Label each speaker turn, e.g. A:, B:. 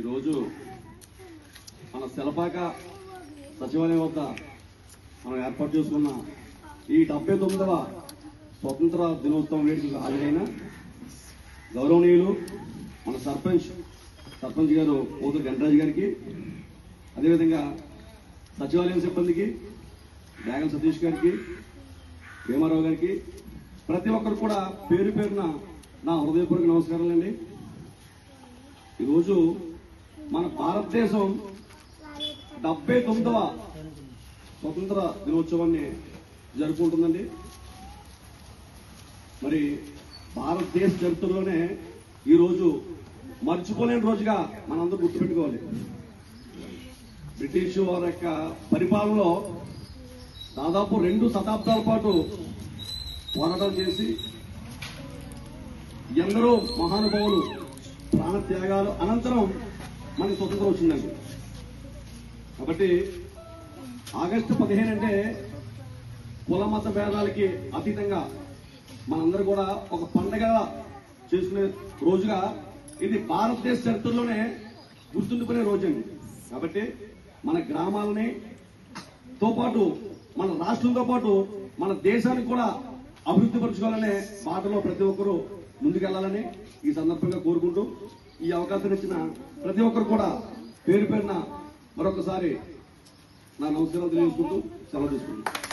A: ఈరోజు మన శిలపాక సచివాలయం వద్ద మనం ఏర్పాటు చేసుకున్న ఈ 79వ స్వతంత్ర దినోత్సవం వేడుకలకు హాజరైన గౌరవనీయులు మన సర్పంచ్ గారు పోతు గణరాజు గారికి, అదేవిధంగా సచివాలయం సిబ్బందికి, బ్యాగల్ సతీష్ గారికి, భీమారావు గారికి, ప్రతి ఒక్కరు కూడా పేరు పేరున నా హృదయపూర్వక నమస్కారాలండి. ఈరోజు మన భారతదేశం 79వ స్వతంత్ర దినోత్సవాన్ని జరుపుకుంటుందండి. మరి భారతదేశ చరిత్రలోనే ఈరోజు మర్చిపోలేని రోజుగా మనందరూ గుర్తుపెట్టుకోవాలి. బ్రిటిష్ వారి యొక్క పరిపాలనలో దాదాపు 2 శతాబ్దాల పాటు పోరాటం చేసి ఎందరో మహానుభావులు ప్రాణత్యాగాలు అనంతరం మనకి స్వతంత్రం వచ్చిందండి. కాబట్టి ఆగస్టు 15 అంటే కుల మత భేదాలకి అతీతంగా మనందరూ కూడా ఒక పండగ చేసుకునే రోజుగా ఇది భారతదేశ చరిత్రలోనే గుర్తుండిపోయే రోజు అండి. కాబట్టి మన గ్రామాలని తో పాటు మన రాష్ట్రంతో పాటు మన దేశాన్ని కూడా అభివృద్ధి పరచుకోవాలనే బాటలో ప్రతి ఒక్కరూ ముందుకెళ్లాలని ఈ సందర్భంగా కోరుకుంటూ, ఈ అవకాశం ఇచ్చిన ప్రతి ఒక్కరు కూడా పేరు పేరున మరొకసారి నా నమస్కారం తెలియజేసుకుంటూ సెలవు తీసుకుంటాను.